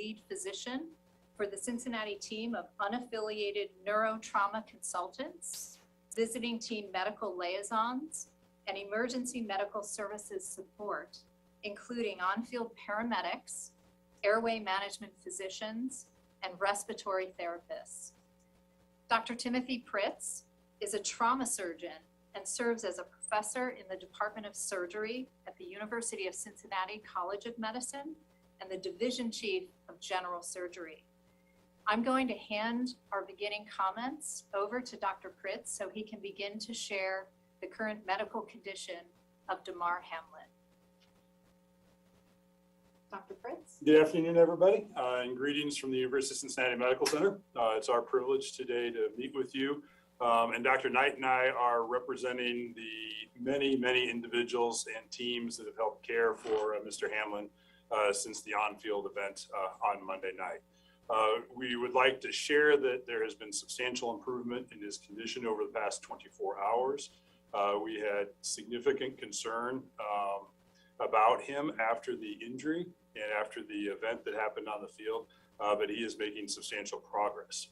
lead physician for the Cincinnati team of unaffiliated neurotrauma consultants, visiting team medical liaisons, and emergency medical services support, including on-field paramedics, airway management physicians, and respiratory therapists. Dr. Timothy Pritz is a trauma surgeon and serves as a professor in the Department of Surgery at the University of Cincinnati College of Medicine and the Division Chief of General Surgery. I'm going to hand our beginning comments over to Dr. Pritz so he can begin to share the current medical condition of Damar Hamlin. Dr. Pritz. Good afternoon, everybody, and greetings from the University of Cincinnati Medical Center. It's our privilege today to meet with you. And Dr. Knight and I are representing the many individuals and teams that have helped care for Mr. Hamlin since the on-field event on Monday night. We would like to share that there has been substantial improvement in his condition over the past 24 hours. We had significant concern about him after the injury and after the event that happened on the field, but he is making substantial progress.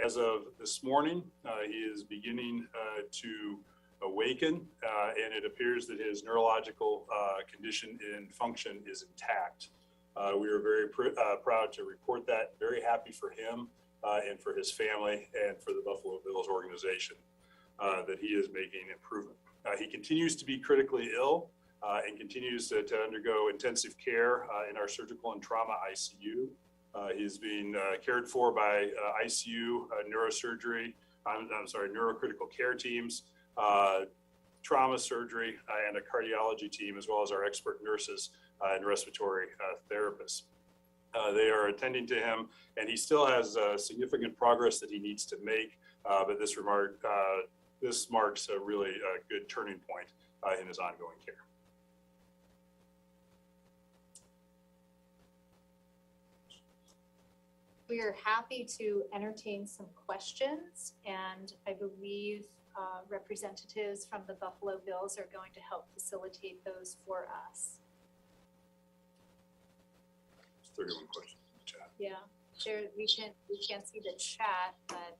As of this morning, he is beginning to awaken, and it appears that his neurological condition and function is intact. We are very proud to report that, very happy for him and for his family and for the Buffalo Bills organization that he is making improvement. He continues to be critically ill and continues to undergo intensive care in our surgical and trauma ICU. He's being cared for by ICU, neurocritical care teams, trauma surgery, and a cardiology team, as well as our expert nurses and respiratory therapists. They are attending to him, and he still has significant progress that he needs to make, but this marks a really good turning point in his ongoing care. We are happy to entertain some questions, and I believe representatives from the Buffalo Bills are going to help facilitate those for us. 31 questions in the chat. Yeah, we can't see the chat, but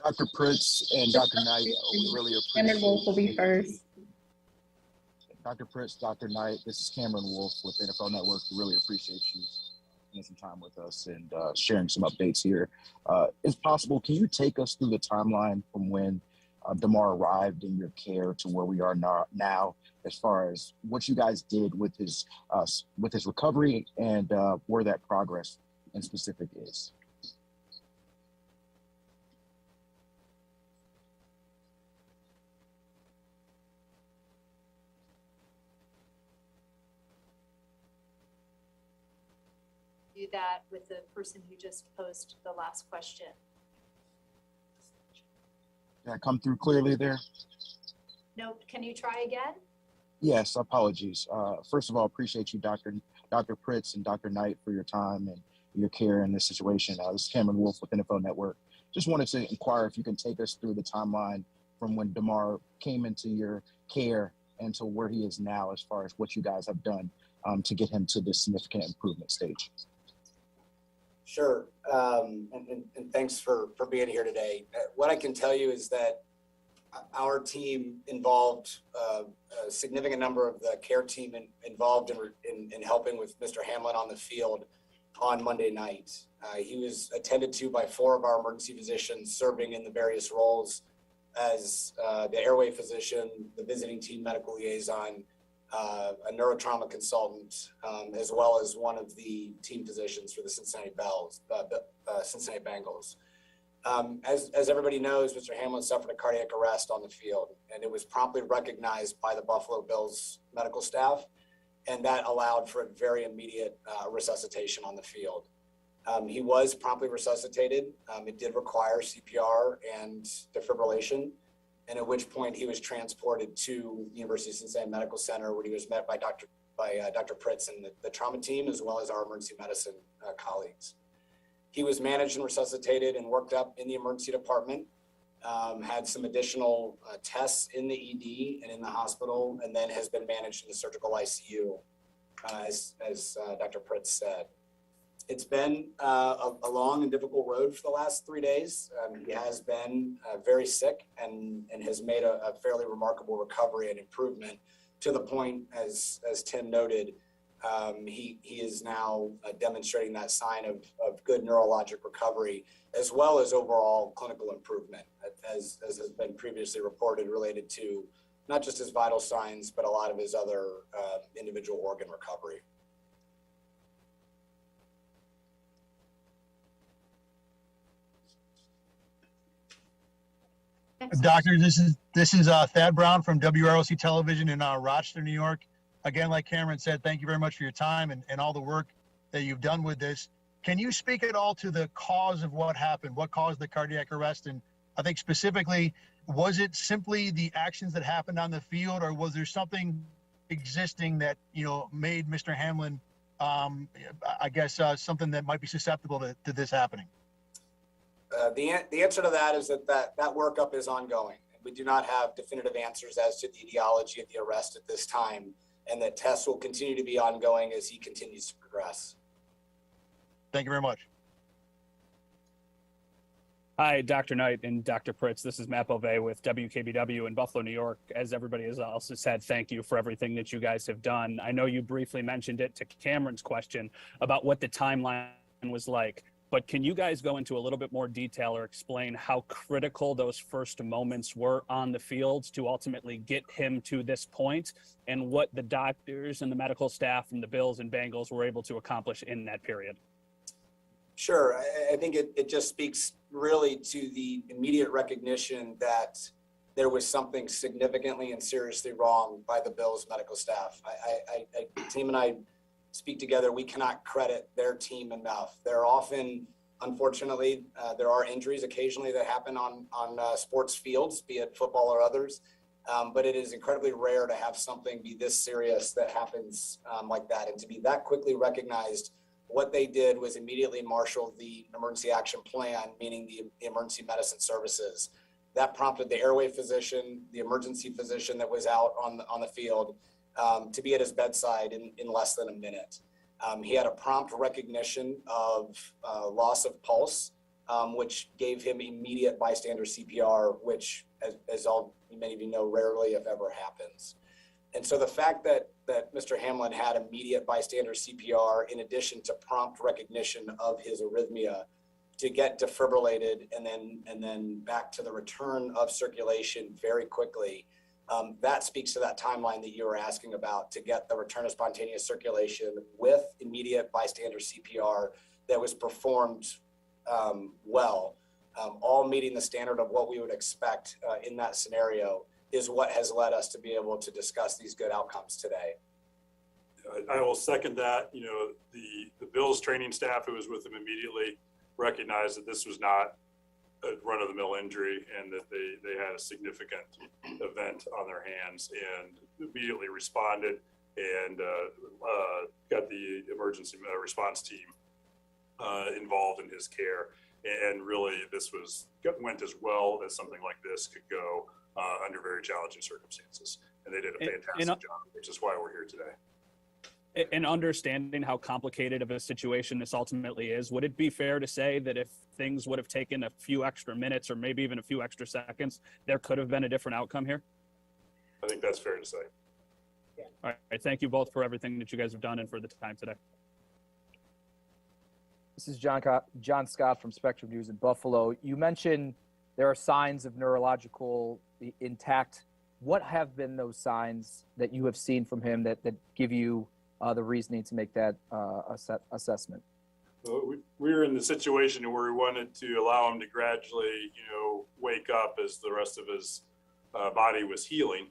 Dr. Pritz and Dr. Knight, we really appreciate Cameron Wolf will be first. Dr. Pritz, Dr. Knight, this is Cameron Wolf with NFL Network. We really appreciate you spending some time with us and sharing some updates here. If possible, can you take us through the timeline from when Damar arrived in your care to where we are now, as far as what you guys did with his recovery and where that progress in specific is? do that with the person who just posed the last question. Did I come through clearly there? Nope. Can you try again? Yes, apologies. First of all, appreciate you, Dr. Pritz and Dr. Knight, for your time and your care in this situation. This is Cameron Wolf with NFL Network. Just wanted to inquire if you can take us through the timeline from when Damar came into your care and to where he is now, as far as what you guys have done to get him to this significant improvement stage. Sure, and thanks for being here today. What I can tell you is that our team involved a significant number of the care team involved in helping with Mr. Hamlin on the field on Monday night. He was attended to by 4 of our emergency physicians serving in the various roles as the airway physician, the visiting team medical liaison, a neurotrauma consultant, as well as one of the team physicians for the Cincinnati Bengals. As everybody knows, Mr. Hamlin suffered a cardiac arrest on the field, and it was promptly recognized by the Buffalo Bills medical staff, and that allowed for a very immediate resuscitation on the field. He was promptly resuscitated. It did require CPR and defibrillation, and at which point he was transported to the University of Cincinnati Medical Center, where he was met by Dr. Pritz and the trauma team, as well as our emergency medicine colleagues. He was managed and resuscitated and worked up in the emergency department, had some additional tests in the ED and in the hospital, and then has been managed in the surgical ICU. as Dr. Pritz said. It's been a long and difficult road for the last 3 days. He has been very sick and has made a fairly remarkable recovery and improvement to the point, as Tim noted, he is now demonstrating that sign of good neurologic recovery, as well as overall clinical improvement, as has been previously reported, related to not just his vital signs, but a lot of his other individual organ recovery. Doctor, this is Thad Brown from WROC Television in Rochester, New York. Again, like Cameron said, thank you very much for your time and all the work that you've done with this. Can you speak at all to the cause of what happened? What caused the cardiac arrest? And I think specifically, was it simply the actions that happened on the field, or was there something existing that, made Mr. Hamlin, something that might be susceptible to this happening? The answer to that is that workup is ongoing. We do not have definitive answers as to the etiology of the arrest at this time, and that tests will continue to be ongoing as he continues to progress. Thank you very much. Hi, Dr. Knight and Dr. Pritz. This is Matt Bove with WKBW in Buffalo, New York. As everybody has also said, thank you for everything that you guys have done. I know you briefly mentioned it to Cameron's question about what the timeline was like, but can you guys go into a little bit more detail or explain how critical those first moments were on the fields to ultimately get him to this point, and what the doctors and the medical staff from the Bills and Bengals were able to accomplish in that period? Sure. I think it just speaks really to the immediate recognition that there was something significantly and seriously wrong by the Bills medical staff. Team and I speak together. We cannot credit their team enough. There are often, unfortunately, there are injuries occasionally that happen on sports fields, be it football or others. But it is incredibly rare to have something be this serious that happens like that, and to be that quickly recognized. What they did was immediately marshal the emergency action plan, meaning the emergency medicine services. That prompted the airway physician, the emergency physician that was out on the field, to be at his bedside in less than a minute. He had a prompt recognition of loss of pulse, which gave him immediate bystander CPR, which, as many of you know, rarely, if ever, happens. And so the fact that Mr. Hamlin had immediate bystander CPR, in addition to prompt recognition of his arrhythmia, to get defibrillated and then back to the return of circulation very quickly, that speaks to that timeline that you were asking about, to get the return of spontaneous circulation with immediate bystander CPR that was performed well, all meeting the standard of what we would expect in that scenario, is what has led us to be able to discuss these good outcomes today. I will second that. The Bills training staff who was with him immediately recognized that this was not a run-of-the-mill injury, and that they had a significant event on their hands, and immediately responded and got the emergency response team involved in his care. And really, this went as well as something like this could go under very challenging circumstances. And they did a fantastic job, which is why we're here today. And understanding how complicated of a situation this ultimately is, would it be fair to say that if things would have taken a few extra minutes or maybe even a few extra seconds, there could have been a different outcome here? I think that's fair to say. Yeah. All right. Thank you both for everything that you guys have done and for the time today. This is John Scott from Spectrum News in Buffalo. You mentioned there are signs of neurological intact. What have been those signs that you have seen from him that give you the reasoning to make that assessment? Well, we were in the situation where we wanted to allow him to gradually, wake up as the rest of his body was healing.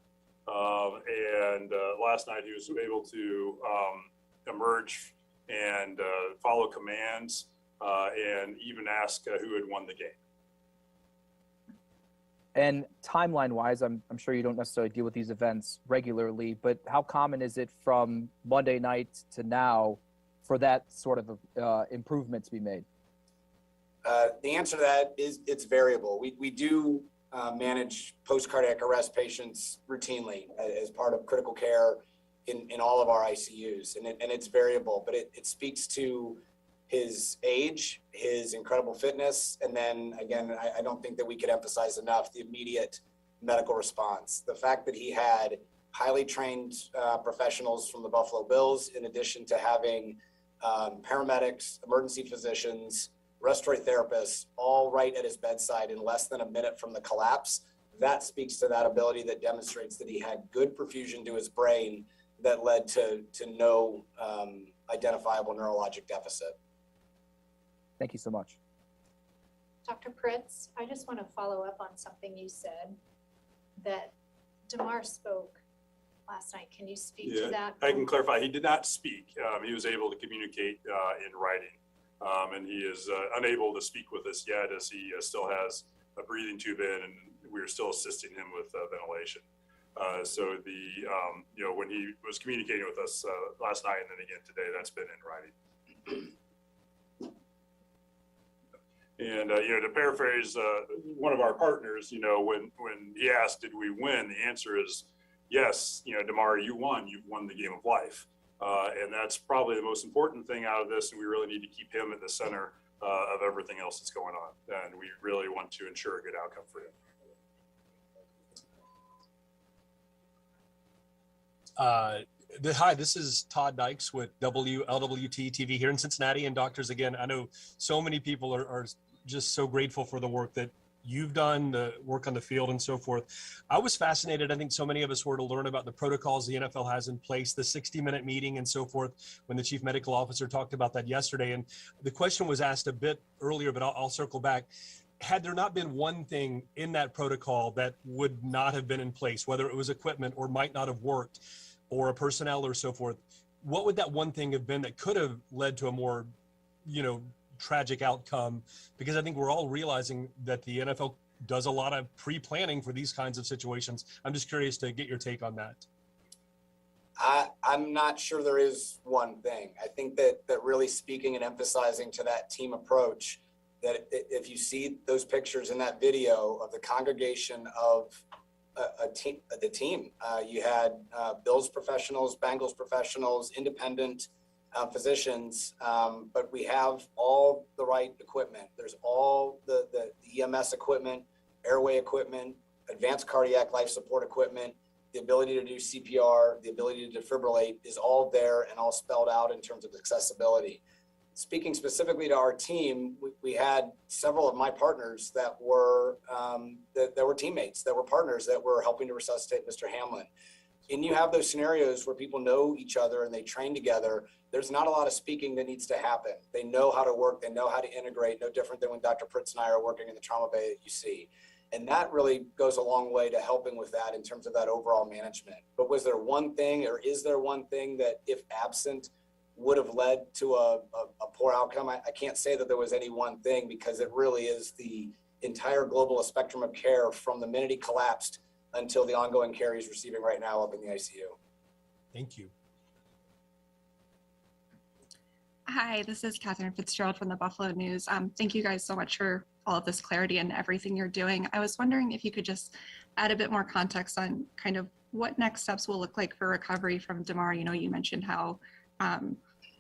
And last night he was able to emerge and follow commands and even ask who had won the game. And timeline-wise, I'm sure you don't necessarily deal with these events regularly, but how common is it from Monday night to now for that sort of improvement to be made? The answer to that is it's variable. We do manage post-cardiac arrest patients routinely as part of critical care in all of our ICUs, and it's variable, but it speaks to his age, his incredible fitness, and then again, I don't think that we could emphasize enough the immediate medical response. The fact that he had highly trained professionals from the Buffalo Bills, in addition to having paramedics, emergency physicians, respiratory therapists, all right at his bedside in less than a minute from the collapse, that speaks to that ability that demonstrates that he had good perfusion to his brain that led to no identifiable neurologic deficit. Thank you so much. Dr. Pritz, I just want to follow up on something you said, that Damar spoke last night. Can you speak to that? I can clarify. He did not speak. He was able to communicate in writing, and he is unable to speak with us yet, as he still has a breathing tube in, and we're still assisting him with ventilation. So when he was communicating with us last night and then again today, that's been in writing. And to paraphrase one of our partners, when he asked, "Did we win?" the answer is yes. Damar, you won. You've won the game of life, and that's probably the most important thing out of this. And we really need to keep him at the center of everything else that's going on, and we really want to ensure a good outcome for him. Hi, this is Todd Dykes with WLWT TV here in Cincinnati. And doctors, again, I know so many people are just so grateful for the work that you've done, the work on the field and so forth. I was fascinated, I think so many of us were, to learn about the protocols the NFL has in place, the 60-minute meeting and so forth, when the chief medical officer talked about that yesterday. And the question was asked a bit earlier, but I'll circle back. Had there not been one thing in that protocol that would not have been in place, whether it was equipment or might not have worked, or a personnel or so forth, what would that one thing have been that could have led to a more, tragic outcome? Because I think we're all realizing that the NFL does a lot of pre-planning for these kinds of situations. I'm just curious to get your take on that. I'm not sure there is one thing. I think that really speaking and emphasizing to that team approach, that if you see those pictures in that video of the congregation of the team, you had Bills professionals, Bengals professionals, independent physicians, but we have all the right equipment. There's all the EMS equipment, airway equipment, advanced cardiac life support equipment, the ability to do CPR, the ability to defibrillate is all there and all spelled out in terms of accessibility. Speaking specifically to our team, we had several of my partners that were teammates, that were partners, that were helping to resuscitate Mr. Hamlin. And you have those scenarios where people know each other and they train together. There's not a lot of speaking that needs to happen. They know how to work. They know how to integrate, no different than when Dr. Pritz and I are working in the trauma bay that you see. And that really goes a long way to helping with that in terms of that overall management. But was there one thing, or is there one thing that, if absent, would have led to a poor outcome? I can't say that there was any one thing, because it really is the entire global spectrum of care from the minute he collapsed until the ongoing care he's receiving right now up in the ICU. Thank you. Hi, this is Catherine Fitzgerald from the Buffalo News. Thank you guys so much for all of this clarity and everything you're doing. I was wondering if you could just add a bit more context on kind of what next steps will look like for recovery from Damar. You mentioned how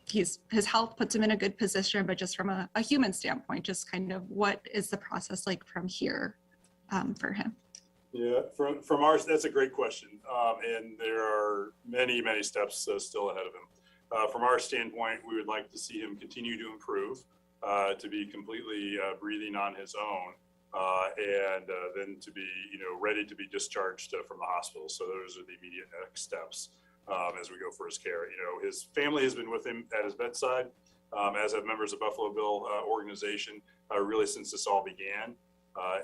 his health puts him in a good position, but just from a human standpoint, just kind of what is the process like from here for him? Yeah, from ours, that's a great question. And there are many, many steps still ahead of him. From our standpoint, we would like to see him continue to improve, to be completely breathing on his own, and then to be, ready to be discharged from the hospital. So those are the immediate next steps as we go for his care. His family has been with him at his bedside, as have members of Buffalo Bill organization, really since this all began.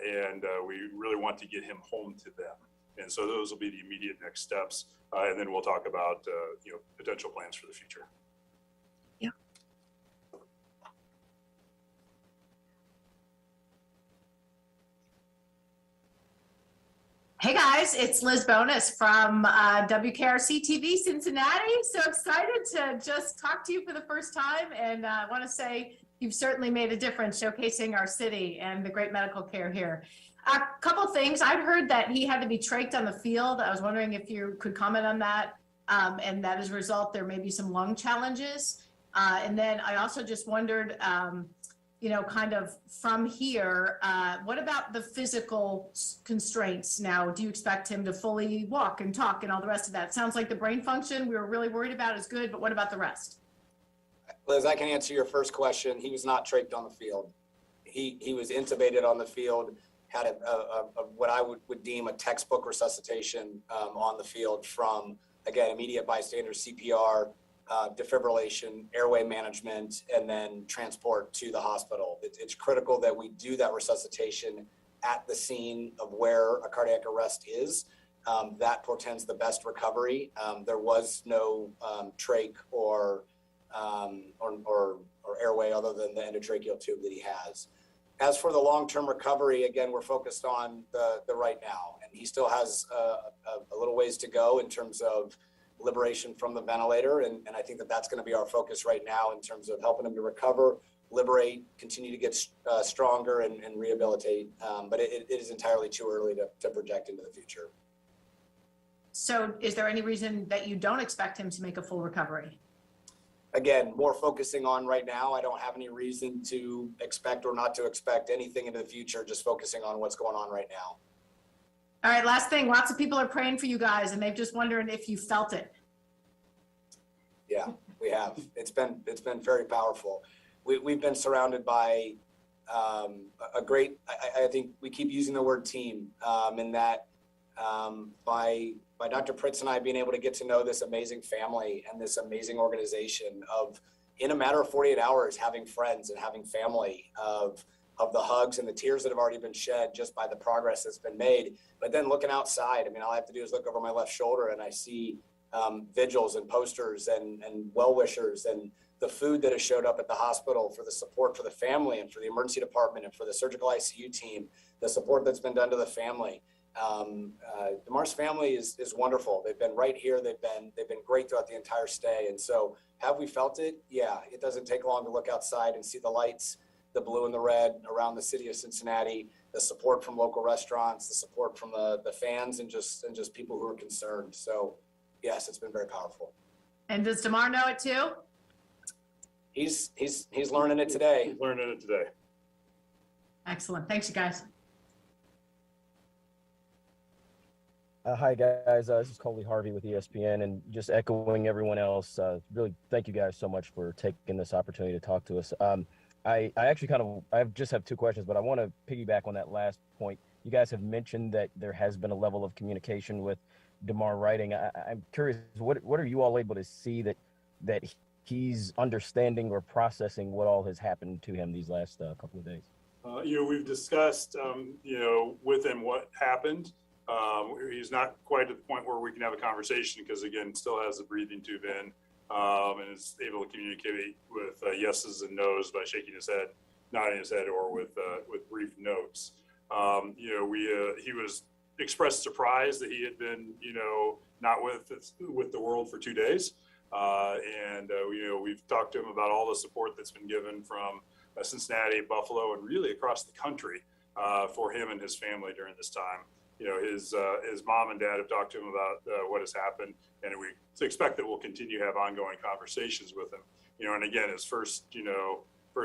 And we really want to get him home to them. And so those will be the immediate next steps. And then we'll talk about, potential plans for the future. Yeah. Hey guys, it's Liz Bonus from WKRC TV Cincinnati. So excited to just talk to you for the first time. And I want to say you've certainly made a difference showcasing our city and the great medical care here. A couple things. I'd heard that he had to be trached on the field. I was wondering if you could comment on that. And that as a result, there may be some lung challenges. And then I also just wondered, kind of from here, what about the physical constraints now? Do you expect him to fully walk and talk and all the rest of that? Sounds like the brain function we were really worried about is good, but what about the rest? Liz, I can answer your first question. He was not trached on the field. He was intubated on the field, had a what I would deem a textbook resuscitation on the field from, again, immediate bystander CPR, defibrillation, airway management, and then transport to the hospital. It's critical that we do that resuscitation at the scene of where a cardiac arrest is. That portends the best recovery. There was no trach or airway other than the endotracheal tube that he has. As for the long-term recovery, again, we're focused on the right now, and he still has a little ways to go in terms of liberation from the ventilator, and I think that that's going to be our focus right now in terms of helping him to recover, liberate, continue to get stronger, and rehabilitate. But it is entirely too early to project into the future. So is there any reason that you don't expect him to make a full recovery? Again, more focusing on right now. I don't have any reason to expect or not to expect anything into the future, just focusing on what's going on right now. All right, last thing, lots of people are praying for you guys and they've just wondering if you felt it. Yeah, we have. It's been very powerful. We've been surrounded by a great, I think we keep using the word team, in that by Dr. Pritz and I being able to get to know this amazing family and this amazing organization of, in a matter of 48 hours, having friends and having family, of the hugs and the tears that have already been shed just by the progress that's been made. But then looking outside, I mean, all I have to do is look over my left shoulder and I see vigils and posters and well-wishers, and the food that has showed up at the hospital for the support for the family and for the emergency department and for the surgical ICU team, the support that's been done to the family. Damar's family is wonderful. They've been right here. They've been great throughout the entire stay. And so have we felt it? Yeah, it doesn't take long to look outside and see the lights, the blue and the red around the city of Cincinnati, the support from local restaurants, the support from the fans and just people who are concerned. So yes, it's been very powerful. And does Damar know it too? He's learning it today. He's learning it today. Excellent. Thanks, you guys. Hi guys, this is Coley Harvey with ESPN, and just echoing everyone else, really thank you guys so much for taking this opportunity to talk to us. I actually I just have two questions, but I want to piggyback on that last point. You guys have mentioned that there has been a level of communication with Damar writing. I'm curious, what are you all able to see that he's understanding or processing what all has happened to him these last couple of days? We've discussed, with him what happened. He's not quite at the point where we can have a conversation because, again, still has the breathing tube in, and is able to communicate with yeses and nos by shaking his head, nodding his head, or with brief notes. He was expressed surprise that he had been, not with the world for 2 days. We've talked to him about all the support that's been given from Cincinnati, Buffalo, and really across the country for him and his family during this time. His mom and dad have talked to him about what has happened, and we expect that we'll continue to have ongoing conversations with him. And again, his first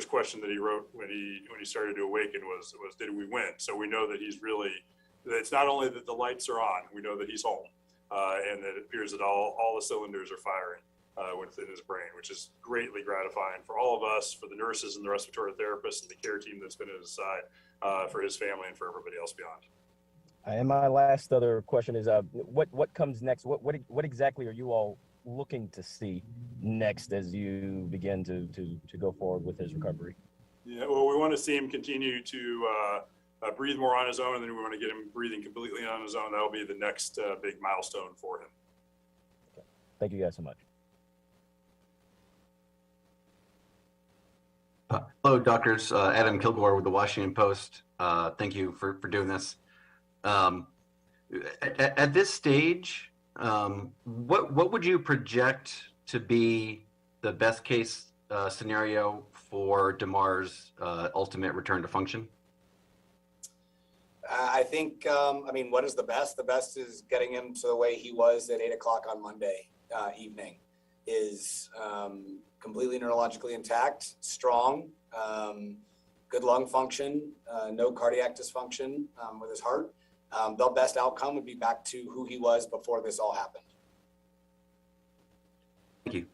question that he wrote when he started to awaken was did we win? So we know that it's not only that the lights are on, we know that he's home, and that it appears that all the cylinders are firing within his brain, which is greatly gratifying for all of us, for the nurses and the respiratory therapists and the care team that's been at his side, for his family and for everybody else beyond. And my last other question is, what comes next? What exactly are you all looking to see next as you begin to go forward with his recovery? Yeah, well, we want to see him continue to breathe more on his own, and then we want to get him breathing completely on his own. That'll be the next big milestone for him. Okay. Thank you guys so much. Hello, doctors. Adam Kilgore with the Washington Post. Thank you for doing this. At this stage, what would you project to be the best case scenario for Damar's ultimate return to function? I think, what is the best? The best is getting him to the way he was at 8 o'clock on Monday. evening is completely neurologically intact, strong, good lung function, no cardiac dysfunction with his heart. The best outcome would be back to who he was before this all happened. Thank you.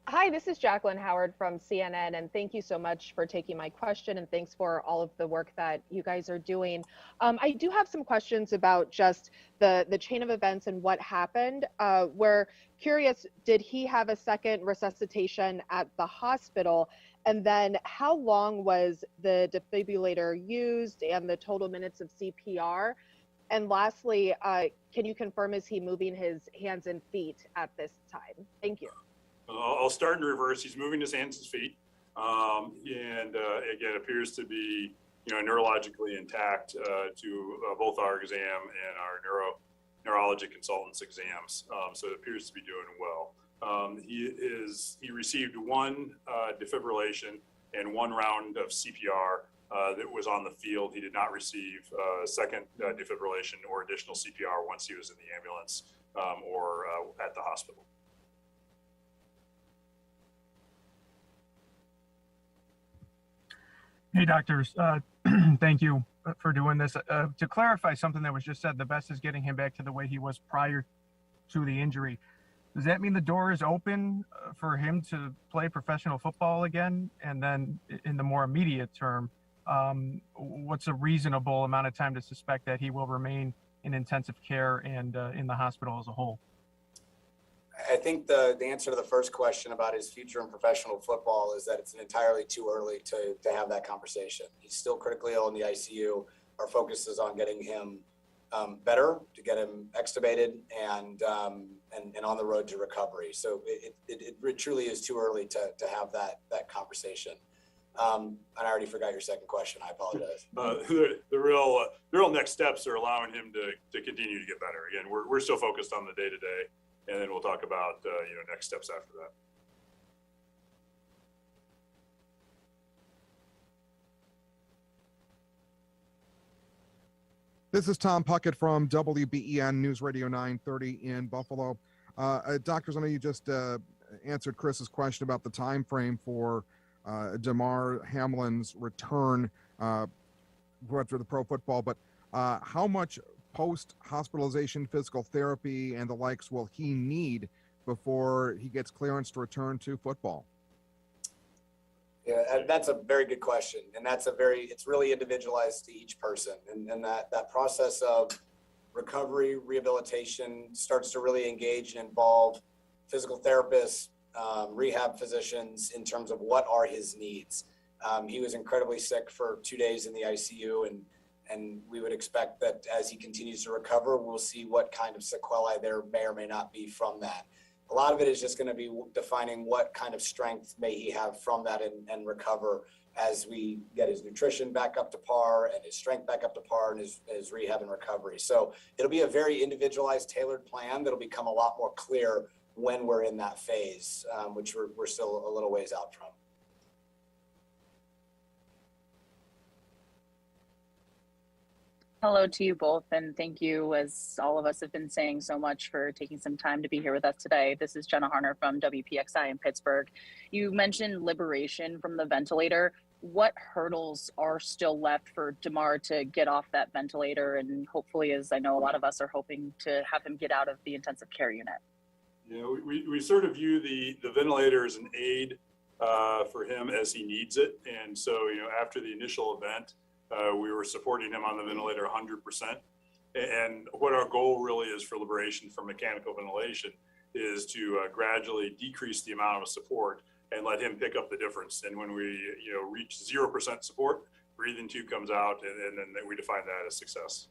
Hi, this is Jacqueline Howard from CNN, and thank you so much for taking my question, and thanks for all of the work that you guys are doing. I do have some questions about just the chain of events and what happened. We're curious, did he have a second resuscitation at the hospital? And then how long was the defibrillator used and the total minutes of CPR? And lastly, can you confirm, is he moving his hands and feet at this time? Thank you. I'll start in reverse. He's moving his hands and feet, and again, appears to be, neurologically intact to both our exam and our neurology consultant's exams. So it appears to be doing well. He received one defibrillation and one round of CPR that was on the field. He did not receive a second defibrillation or additional CPR once he was in the ambulance or at the hospital. Hey, doctors. Thank you for doing this. To clarify something that was just said, the best is getting him back to the way he was prior to the injury. Does that mean the door is open for him to play professional football again? And then in the more immediate term, what's a reasonable amount of time to suspect that he will remain in intensive care and in the hospital as a whole? I think the answer to the first question about his future in professional football is that it's entirely too early to have that conversation. He's still critically ill in the ICU. Our focus is on getting him better, to get him extubated and on the road to recovery. So it truly is too early to have that conversation. And I already forgot your second question. I apologize. The real next steps are allowing him to continue to get better. Again, we're still focused on the day-to-day. And then we'll talk about next steps after that. This is Tom Puckett from WBEN News Radio 930 in Buffalo. Doctors, I know you just answered Chris's question about the time frame for Damar Hamlin's return to the pro football, but how much post-hospitalization physical therapy and the likes will he need before he gets clearance to return to football? Yeah, that's a very good question. And it's really individualized to each person. And that process of recovery, rehabilitation starts to really engage and involve physical therapists, rehab physicians in terms of what are his needs. He was incredibly sick for 2 days in the ICU, and we would expect that as he continues to recover, we'll see what kind of sequelae there may or may not be from that. A lot of it is just going to be defining what kind of strength may he have from that and recover as we get his nutrition back up to par and his strength back up to par and his rehab and recovery. So it'll be a very individualized, tailored plan that'll become a lot more clear when we're in that phase, which we're still a little ways out from. Hello to you both, and thank you, as all of us have been saying, so much for taking some time to be here with us today. This is Jenna Harner from WPXI in Pittsburgh. You mentioned liberation from the ventilator. What hurdles are still left for Damar to get off that ventilator, and hopefully, as I know a lot of us are hoping, to have him get out of the intensive care unit? We sort of view the ventilator as an aid for him as he needs it. And so, after the initial event, we were supporting him on the ventilator 100%. And what our goal really is for liberation from mechanical ventilation is to gradually decrease the amount of support and let him pick up the difference. And when we reach 0% support, breathing tube comes out, and then we define that as success.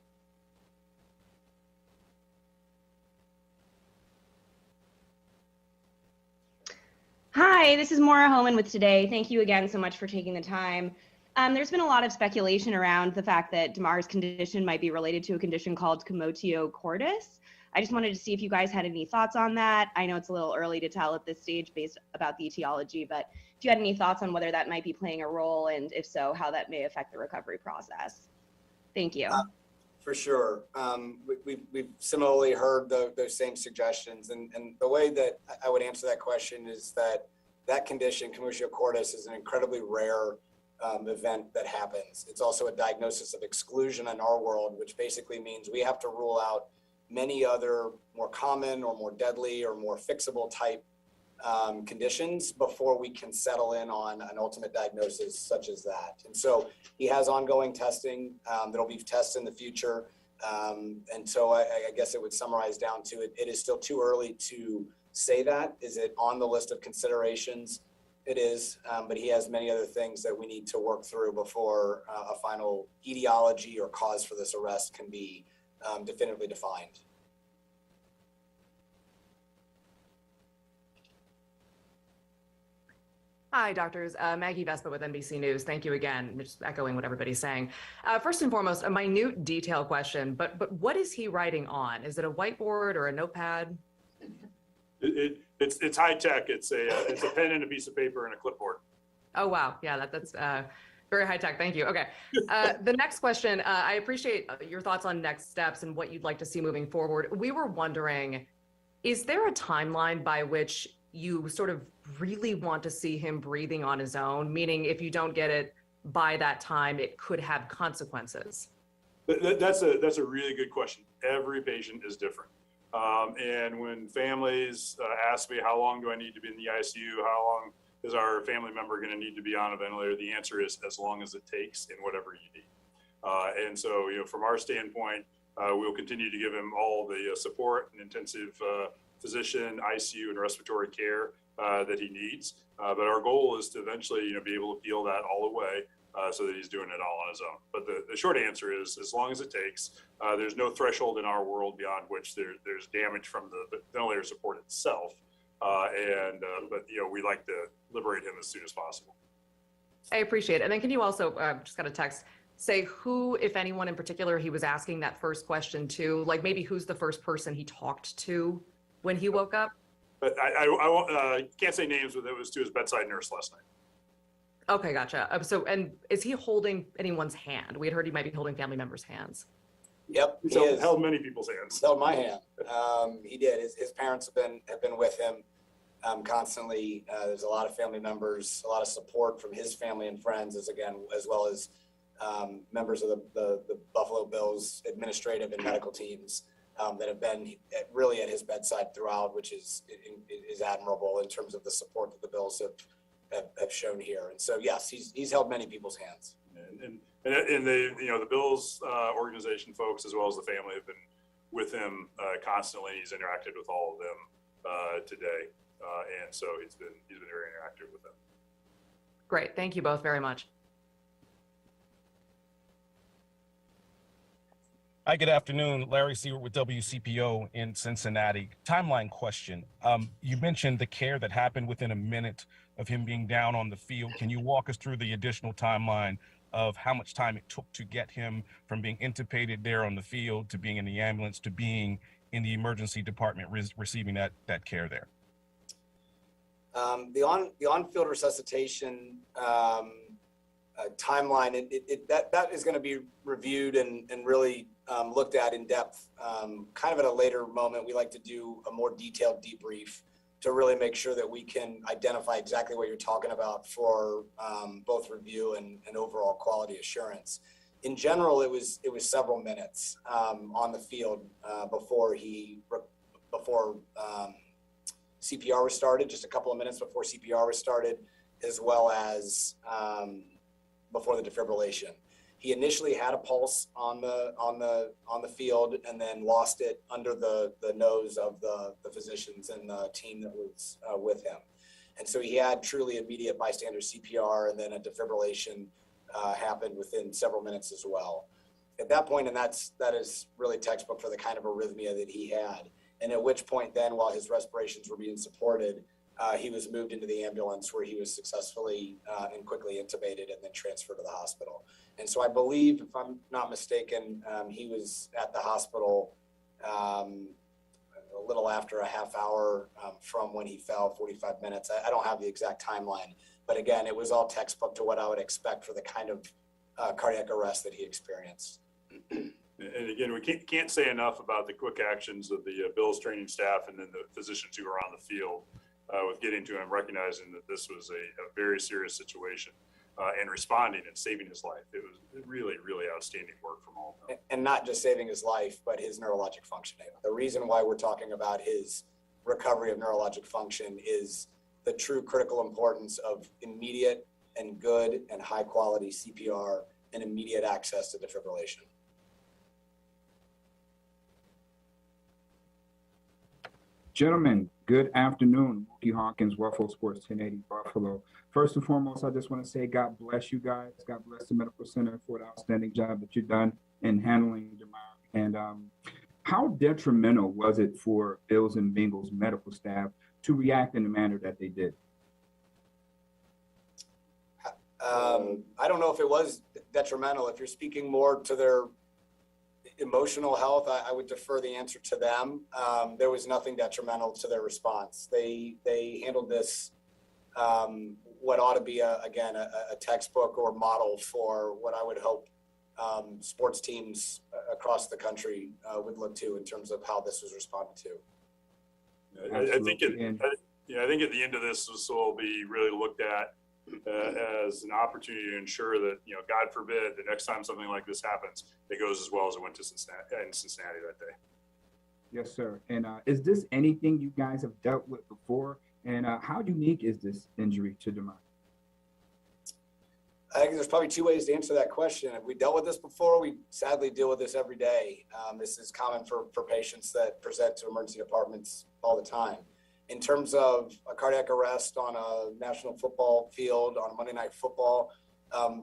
Hi, this is Maura Homan with Today. Thank you again so much for taking the time. There's been a lot of speculation around the fact that Damar's condition might be related to a condition called commotio cordis. I just wanted to see if you guys had any thoughts on that. I know it's a little early to tell at this stage based about the etiology, but if you had any thoughts on whether that might be playing a role, and if so, how that may affect the recovery process. Thank you. For sure. We've similarly heard those same suggestions. And the way that I would answer that question is that condition, commotio cordis, is an incredibly rare event that happens. It's also a diagnosis of exclusion in our world, which basically means we have to rule out many other more common or more deadly or more fixable type conditions before we can settle in on an ultimate diagnosis such as that. And so he has ongoing testing. There'll be tests in the future. And so I guess it would summarize down to it is still too early to say that. Is it on the list of considerations? It is, but he has many other things that we need to work through before a final etiology or cause for this arrest can be definitively defined. Hi, doctors. Maggie Vespa with NBC News. Thank you again. Just echoing what everybody's saying. First and foremost, a minute detail question, but what is he writing on? Is it a whiteboard or a notepad? It's high tech. It's a pen and a piece of paper and a clipboard. Oh, wow. Yeah, that's very high tech. Thank you. Okay. The next question, I appreciate your thoughts on next steps and what you'd like to see moving forward. We were wondering, is there a timeline by which you sort of really want to see him breathing on his own? Meaning if you don't get it by that time, it could have consequences. That's a really good question. Every patient is different. And when families ask me, how long do I need to be in the ICU? How long is our family member going to need to be on a ventilator? The answer is as long as it takes and whatever you need. And so, from our standpoint, we'll continue to give him all the support and intensive physician, ICU, and respiratory care that he needs. But our goal is to eventually, be able to peel that all away so that he's doing it all on his own. But the short answer is, as long as it takes, there's no threshold in our world beyond which there's damage from the ventilator support itself. But we like to liberate him as soon as possible. I appreciate it. And then can you also, just got a text, say who, if anyone in particular, he was asking that first question to, like maybe who's the first person he talked to when he woke up? But I can't say names, but it was to his bedside nurse last night. Okay, gotcha. So, and is he holding anyone's hand? We had heard he might be holding family members' hands. Yep, he held many people's hands. Held my hand. He did. His parents have been with him constantly. There's a lot of family members, a lot of support from his family and friends, as well as members of the Buffalo Bills administrative and medical teams that have been really at his bedside throughout, which is admirable in terms of the support that the Bills have shown here. And so, yes, he's held many people's hands. And the Bills organization folks, as well as the family, have been with him constantly. He's interacted with all of them today, and so he's been very interactive with them. Great, thank you both very much. Hi, good afternoon. Larry Seward with WCPO in Cincinnati. Timeline question. You mentioned the care that happened within a minute of him being down on the field. Can you walk us through the additional timeline of how much time it took to get him from being intubated there on the field to being in the ambulance to being in the emergency department receiving that care there? The on-field resuscitation timeline, that is going to be reviewed and really looked at in depth kind of at a later moment. We like to do a more detailed debrief to really make sure that we can identify exactly what you're talking about for both review and overall quality assurance. In general, it was several minutes on the field before CPR was started, just a couple of minutes before CPR was started, as well as before the defibrillation. He initially had a pulse on the field and then lost it under the nose of the physicians and the team that was with him. And so he had truly immediate bystander CPR, and then a defibrillation happened within several minutes as well. At that point, and that is really textbook for the kind of arrhythmia that he had. And at which point then, while his respirations were being supported, he was moved into the ambulance where he was successfully and quickly intubated and then transferred to the hospital. And so I believe, if I'm not mistaken, he was at the hospital a little after a half hour from when he fell, 45 minutes. I don't have the exact timeline, but again, it was all textbook to what I would expect for the kind of cardiac arrest that he experienced. And again, we can't say enough about the quick actions of the Bills training staff and then the physicians who were on the field with getting to him, recognizing that this was a very serious situation and responding and saving his life. It was really, really outstanding work from all of them. And not just saving his life, but his neurologic functioning. The reason why we're talking about his recovery of neurologic function is the true critical importance of immediate and good and high quality CPR and immediate access to defibrillation. Gentlemen, good afternoon. Mookie Hawkins, Ruffalo Sports 1080 Buffalo. First and foremost, I just want to say God bless you guys. God bless the Medical Center for the outstanding job that you've done in handling Damar. And how detrimental was it for Bills and Bengals medical staff to react in the manner that they did? I don't know if it was detrimental. If you're speaking more to their emotional health, I would defer the answer to them. There was nothing detrimental to their response. They handled this what ought to be a textbook or model for what I would hope sports teams across the country would look to in terms of how this was responded to. I think at the end of this will be really looked at as an opportunity to ensure that, God forbid, the next time something like this happens, it goes as well as it went to Cincinnati that day. Yes, sir. And is this anything you guys have dealt with before? And how unique is this injury to Damar? I think there's probably two ways to answer that question. If we dealt with this before, we sadly deal with this every day. This is common for patients that present to emergency departments all the time. In terms of a cardiac arrest on a national football field, on a Monday Night Football,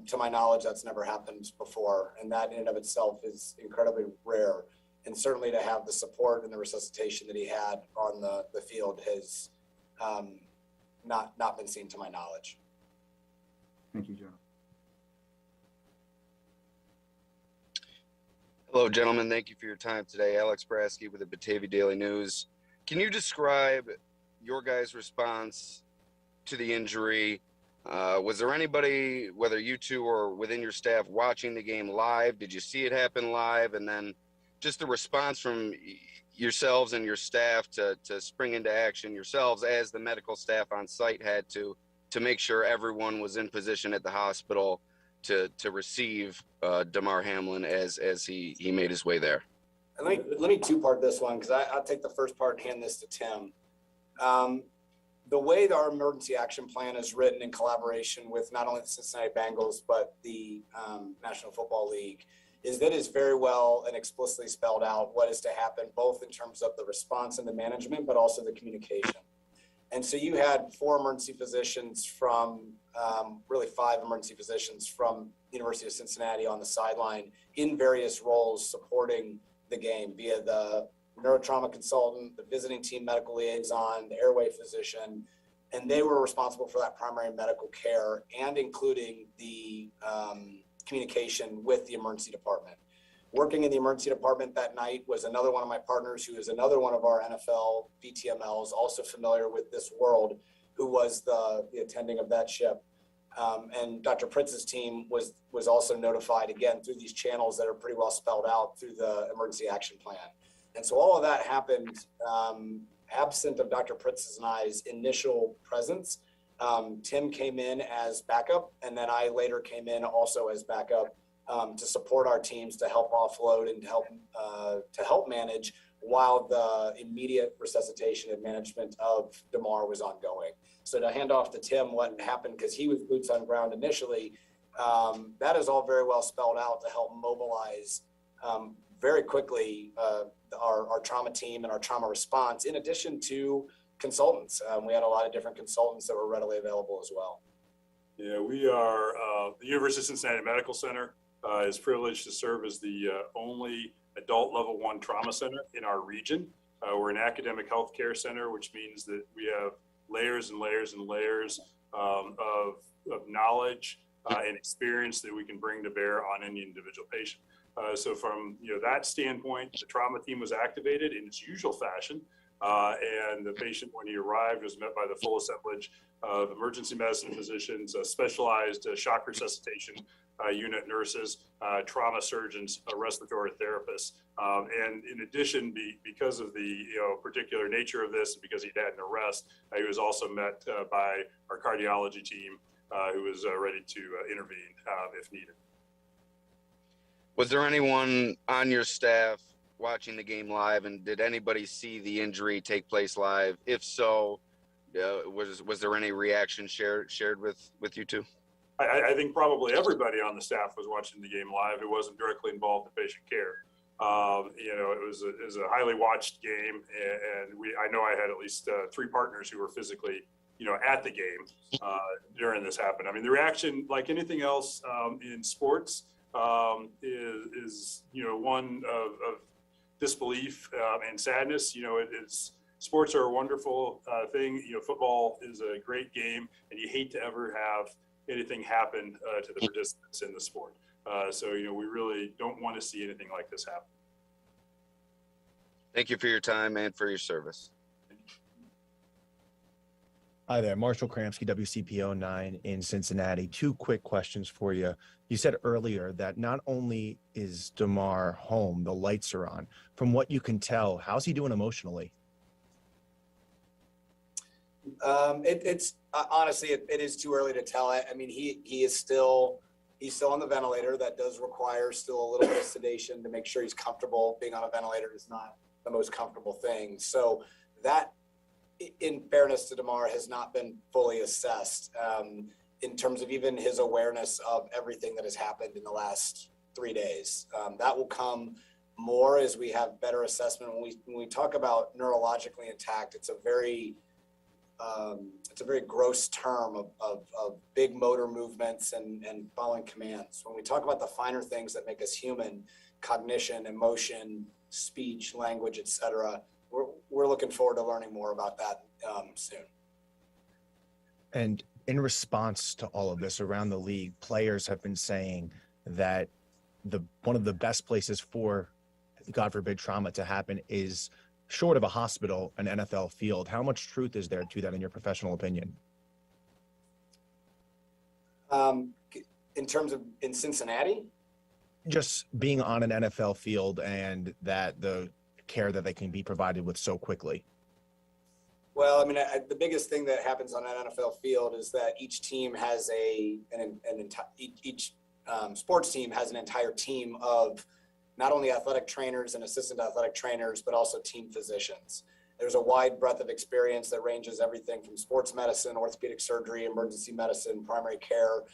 to my knowledge, that's never happened before. And that in and of itself is incredibly rare. And certainly to have the support and the resuscitation that he had on the field has not been seen to my knowledge. Thank you, John. Hello, gentlemen. Thank you for your time today. Alex Brasky with the Batavia Daily News. Can you describe your guys' response to the injury? Was there anybody, whether you two or within your staff, watching the game live? Did you see it happen live? And then just the response from yourselves and your staff to spring into action yourselves as the medical staff on site had to make sure everyone was in position at the hospital to receive Damar Hamlin as he made his way there. Let me two-part this one, because I'll take the first part and hand this to Tim. The way that our emergency action plan is written in collaboration with not only the Cincinnati Bengals, but the National Football League, is that it's very well and explicitly spelled out what is to happen, both in terms of the response and the management, but also the communication. And so you had 4 emergency physicians from, really 5 emergency physicians from University of Cincinnati on the sideline in various roles supporting the game via the neurotrauma consultant, the visiting team medical liaison, the airway physician, and they were responsible for that primary medical care and including the communication with the emergency department. Working in the emergency department that night was another one of my partners who is another one of our NFL VTMLs, also familiar with this world, who was the attending of that ship. And Dr. Pritz's team was also notified, again, through these channels that are pretty well spelled out through the emergency action plan. And so all of that happened absent of Dr. Pritz's and I's initial presence. Tim came in as backup, and then I later came in also as backup to support our teams, to help offload and to help manage while the immediate resuscitation and management of Damar was ongoing. So to hand off to Tim what happened, because he was boots on ground initially, that is all very well spelled out to help mobilize very quickly our trauma team and our trauma response, in addition to consultants. We had a lot of different consultants that were readily available as well. Yeah, we are, the University of Cincinnati Medical Center is privileged to serve as the only adult level 1 trauma center in our region. We're an academic healthcare center, which means that we have layers and layers and layers of knowledge and experience that we can bring to bear on any individual patient. So from that standpoint, the trauma team was activated in its usual fashion And the patient, when he arrived, was met by the full assemblage of emergency medicine physicians, specialized shock resuscitation unit nurses, trauma surgeons, respiratory therapists. And in addition, because of the particular nature of this, because he had an arrest, he was also met by our cardiology team, who was ready to intervene if needed. Was there anyone on your staff watching the game live, and did anybody see the injury take place live? If so, was there any reaction shared with you two? I think probably everybody on the staff was watching the game live. It wasn't directly involved in patient care. It was a highly watched game, and I know I had at least 3 partners who were physically, at the game during this happened. I mean, the reaction, like anything else in sports, is one of disbelief and sadness. Sports are a wonderful thing. Football is a great game, and you hate to ever have anything happen to the participants in the sport. So we really don't want to see anything like this happen. Thank you for your time and for your service. Hi there, Marshall Kramsky, WCPO 9 in Cincinnati. 2 quick questions for you. You said earlier that not only is Damar home, the lights are on. From what you can tell, how's he doing emotionally? It's honestly, it is too early to tell. I mean, he's still on the ventilator. That does require still a little bit of sedation to make sure he's comfortable. Being on a ventilator is not the most comfortable thing. So that, in fairness to Damar, has not been fully assessed in terms of even his awareness of everything that has happened in the last 3 days. That will come more as we have better assessment. When we talk about neurologically intact, it's a very gross term of big motor movements and following commands. When we talk about the finer things that make us human, cognition, emotion, speech, language, etc., we're looking forward to learning more about that soon. And in response to all of this around the league, players have been saying that one of the best places for, God forbid, trauma to happen is short of a hospital, an NFL field. How much truth is there to that in your professional opinion? In terms of in Cincinnati? Just being on an NFL field and that the care that they can be provided with so quickly. Well, I mean, the biggest thing that happens on an NFL field is that each team has each sports team has an entire team of not only athletic trainers and assistant athletic trainers, but also team physicians. There's a wide breadth of experience that ranges everything from sports medicine, orthopedic surgery, emergency medicine, primary care.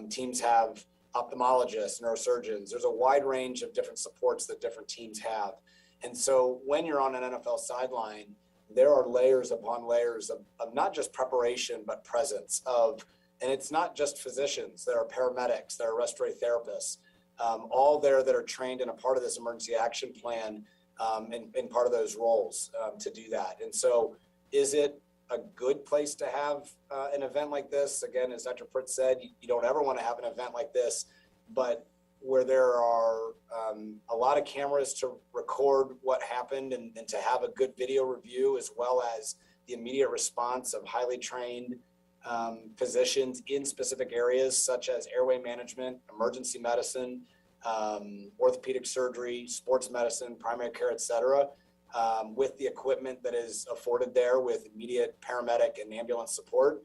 Teams have ophthalmologists, neurosurgeons. There's a wide range of different supports that different teams have. And so when you're on an NFL sideline, there are layers upon layers of not just preparation, but presence of, and it's not just physicians. There are paramedics, there are respiratory therapists, all there that are trained in a part of this emergency action plan and part of those roles to do that. And so is it a good place to have an event like this? Again, as Dr. Pritz said, you don't ever want to have an event like this, but where there are a lot of cameras to record what happened and to have a good video review, as well as the immediate response of highly trained physicians in specific areas such as airway management, emergency medicine, orthopedic surgery, sports medicine, primary care, et cetera, with the equipment that is afforded there with immediate paramedic and ambulance support.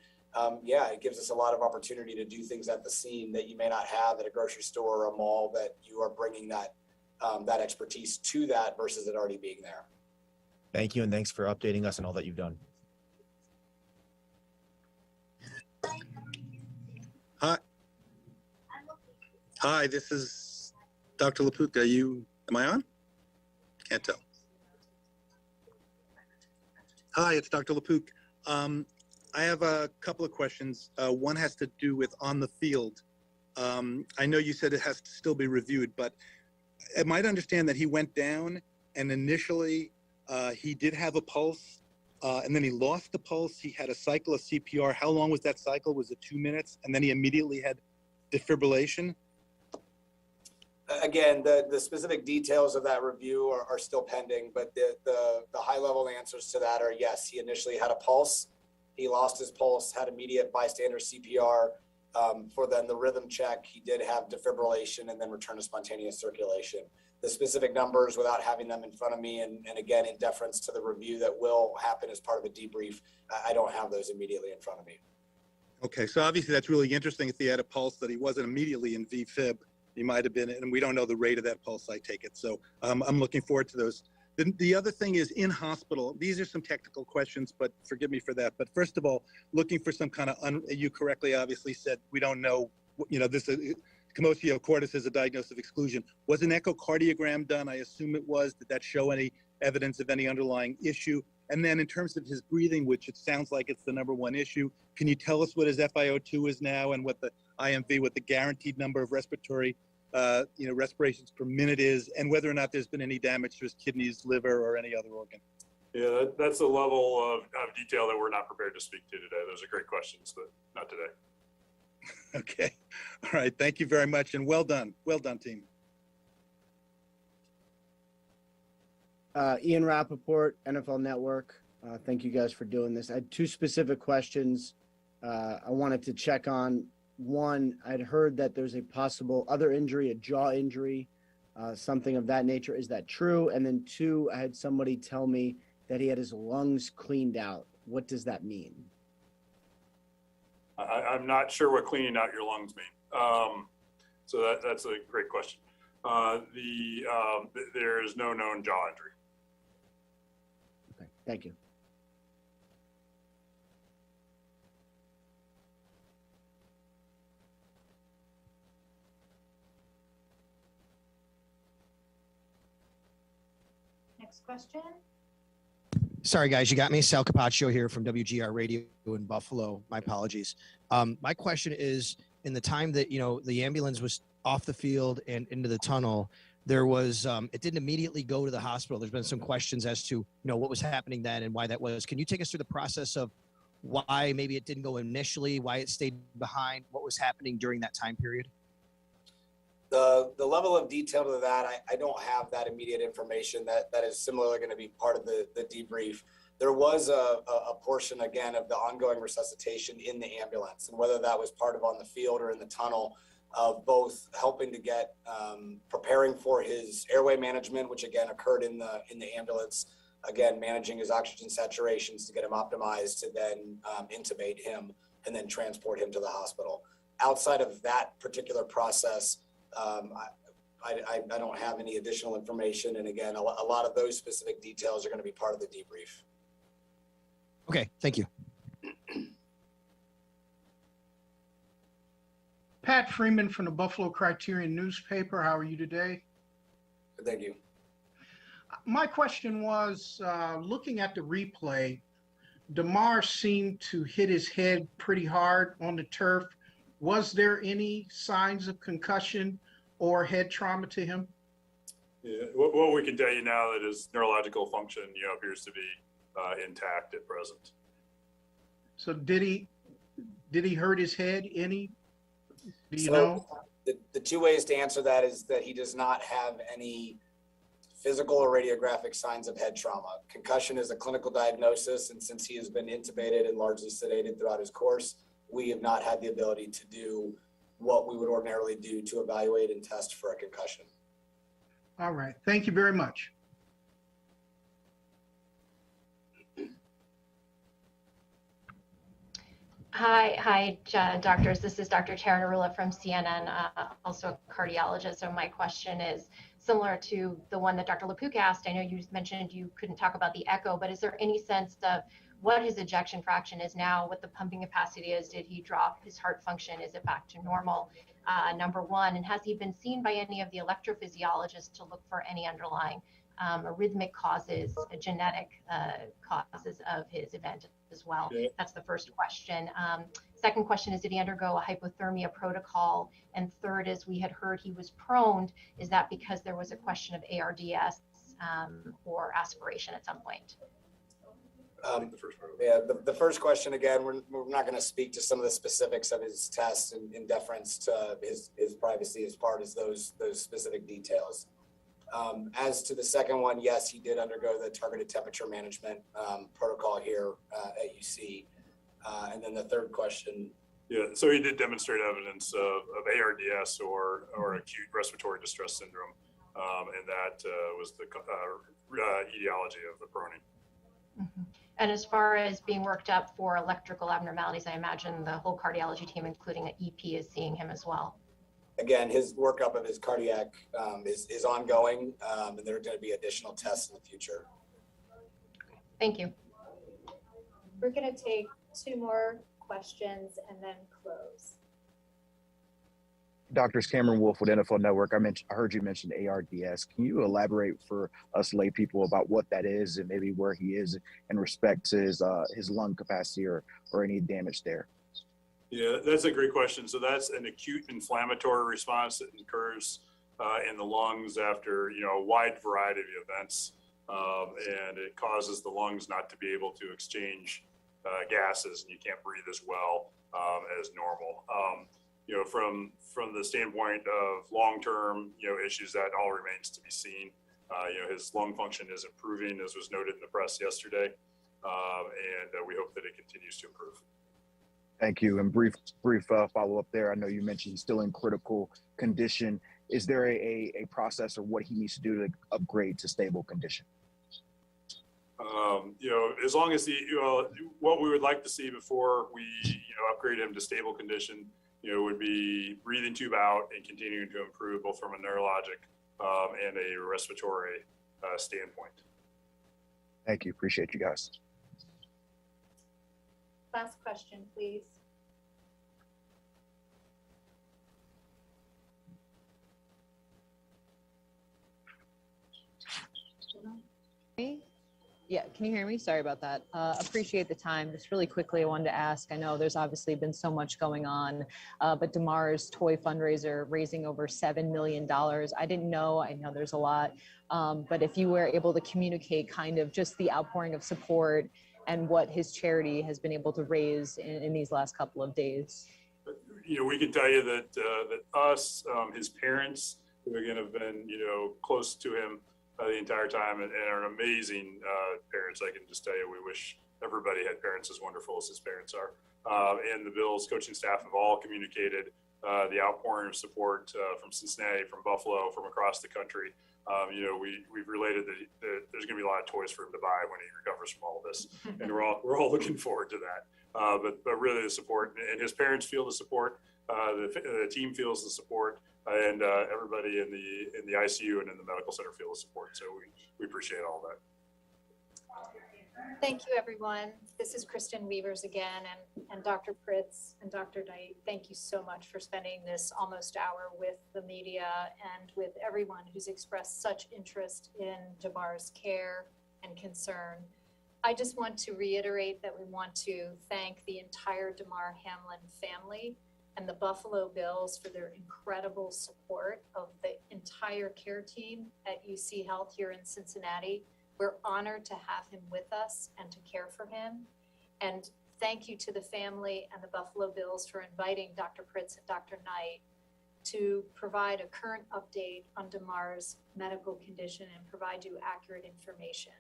It gives us a lot of opportunity to do things at the scene that you may not have at a grocery store or a mall, that you are bringing that expertise to that versus it already being there. Thank you, and thanks for updating us and all that you've done. Hi, this is Dr. Lapuka. Am I on? Can't tell. Hi, it's Dr. Lapuka. I have a couple of questions. One has to do with on the field. I know you said it has to still be reviewed, but I might understand that he went down and initially he did have a pulse and then he lost the pulse. He had a cycle of CPR. How long was that cycle? Was it 2 minutes? And then he immediately had defibrillation? Again, the specific details of that review are still pending, but the high level answers to that are yes, he initially had a pulse. He lost his pulse, had immediate bystander CPR. For then the rhythm check, he did have defibrillation and then return to spontaneous circulation. The specific numbers, without having them in front of me, and again, in deference to the review that will happen as part of the debrief, I don't have those immediately in front of me. Okay, so obviously that's really interesting. If he had a pulse that he wasn't immediately in VFib, he might have been, and we don't know the rate of that pulse, I take it. So I'm looking forward to those. The other thing is in hospital, these are some technical questions, but forgive me for that. But first of all, looking for some kind of, you correctly obviously said, we don't know, this commotio cordis is a diagnosis of exclusion. Was an echocardiogram done? I assume it was. Did that show any evidence of any underlying issue? And then in terms of his breathing, which it sounds like it's the number one issue, can you tell us what his FiO2 is now and what the IMV, what the guaranteed number of respiratory respirations per minute is, and whether or not there's been any damage to his kidneys, liver, or any other organ? Yeah, that's a level of detail that we're not prepared to speak to today. Those are great questions, but not today. Okay. All right. Thank you very much, and well done. Well done, team. Ian Rappaport, NFL Network. Thank you guys for doing this. I had two specific questions I wanted to check on. One, I'd heard that there's a possible other injury, a jaw injury, something of that nature. Is that true? And then two, I had somebody tell me that he had his lungs cleaned out. What does that mean? I'm not sure what cleaning out your lungs mean. So that's a great question. There is no known jaw injury. Okay, thank you. Next question. Sorry, guys, you got me. Sal Capaccio here from WGR Radio in Buffalo. My apologies. My question is, in the time that, the ambulance was off the field and into the tunnel, there was, it didn't immediately go to the hospital. There's been some questions as to, what was happening then and why that was. Can you take us through the process of why maybe it didn't go initially, why it stayed behind, what was happening during that time period? The level of detail to that, I don't have that immediate information. That is similarly going to be part of the debrief. There was a portion, again, of the ongoing resuscitation in the ambulance, and whether that was part of on the field or in the tunnel, of both helping to get preparing for his airway management, which again occurred in the ambulance, again managing his oxygen saturations to get him optimized, to then intubate him and then transport him to the hospital. Outside of that particular process, I don't have any additional information. And again, a lot of those specific details are going to be part of the debrief. Okay, thank you. Pat Freeman from the Buffalo Criterion newspaper. How are you today? Thank you. My question was, looking at the replay, Damar seemed to hit his head pretty hard on the turf. Was there any signs of concussion or head trauma to him? Yeah, what we can tell you now that his neurological function, appears to be intact at present. So did he hurt his head any? Do you So know? The two ways to answer that is that he does not have any physical or radiographic signs of head trauma. Concussion is a clinical diagnosis, and since he has been intubated and largely sedated throughout his course, we have not had the ability to do what we would ordinarily do to evaluate and test for a concussion. All right. Thank you very much. Hi, doctors. This is Dr. Tara Narula from CNN, also a cardiologist. So my question is similar to the one that Dr. LaPook asked. I know you mentioned you couldn't talk about the echo, but is there any sense of what his ejection fraction is now, what the pumping capacity is? Did he drop his heart function? Is it back to normal? Number one, and has he been seen by any of the electrophysiologists to look for any underlying arrhythmic causes, genetic causes of his event as well? Yeah. That's the first question. Second question is, did he undergo a hypothermia protocol? And third is, we had heard he was prone. Is that because there was a question of ARDS or aspiration at some point? The first part of it. Yeah, the first question, again, we're not going to speak to some of the specifics of his tests in deference to his privacy as far as those specific details. As to the second one, yes, he did undergo the targeted temperature management protocol here at UC. And then the third question. Yeah, so he did demonstrate evidence of ARDS or acute respiratory distress syndrome, and that was the etiology of the proning. Mm-hmm. And as far as being worked up for electrical abnormalities, I imagine the whole cardiology team, including an EP, is seeing him as well. Again, his workup of his cardiac is ongoing, and there are going to be additional tests in the future. Thank you. We're going to take 2 more questions and then close. Doctors Cameron Wolf with NFL Network. I heard you mention ARDS. Can you elaborate for us lay people about what that is and maybe where he is in respect to his lung capacity or any damage there? Yeah, that's a great question. So that's an acute inflammatory response that occurs in the lungs after a wide variety of events, and it causes the lungs not to be able to exchange gases, and you can't breathe as well as normal. From the standpoint of long-term issues, that all remains to be seen. His lung function is improving, as was noted in the press yesterday, and we hope that it continues to improve. Thank you. And brief follow-up there. I know you mentioned he's still in critical condition. Is there a process or what he needs to do to upgrade to stable condition? As long as what we would like to see before we upgrade him to stable condition, would be breathing tube out and continuing to improve both from a neurologic and a respiratory standpoint. Thank you. Appreciate you guys. Last question, please. Yeah, can you hear me? Sorry about that. Appreciate the time. Just really quickly, I wanted to ask, I know there's obviously been so much going on, but Damar's toy fundraiser raising over $7 million. I didn't know, I know there's a lot, but if you were able to communicate kind of just the outpouring of support and what his charity has been able to raise in these last couple of days. We can tell you that us, his parents, who again have been, close to him the entire time and are amazing parents. I can just tell you, we wish everybody had parents as wonderful as his parents are. And the Bills coaching staff have all communicated the outpouring of support from Cincinnati, from Buffalo, from across the country. We've related that there's going to be a lot of toys for him to buy when he recovers from all of this, and we're all looking forward to that. But really the support, and his parents feel the support, the team feels the support, and everybody in the ICU and in the medical center feel the support. So we appreciate all that. Thank you, everyone. This is Kristen Weavers again, and Dr. Pritz and Dr. Knight, thank you so much for spending this almost hour with the media and with everyone who's expressed such interest in Damar's care and concern. I just want to reiterate that we want to thank the entire Damar Hamlin family and the Buffalo Bills for their incredible support of the entire care team at UC Health here in Cincinnati. We're honored to have him with us and to care for him. And thank you to the family and the Buffalo Bills for inviting Dr. Pritz and Dr. Knight to provide a current update on Damar's medical condition and provide you accurate information.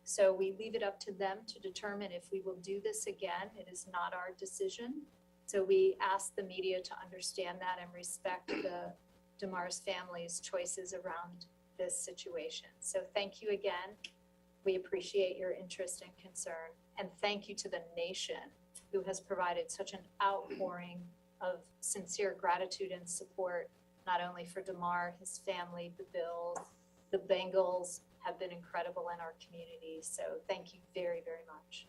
So we leave it up to them to determine if we will do this again. It is not our decision. So we ask the media to understand that and respect the Damar's family's choices around this situation. So thank you again. We appreciate your interest and concern. And thank you to the nation who has provided such an outpouring of sincere gratitude and support, not only for Damar, his family, the Bills, the Bengals have been incredible in our community. So thank you very, very much.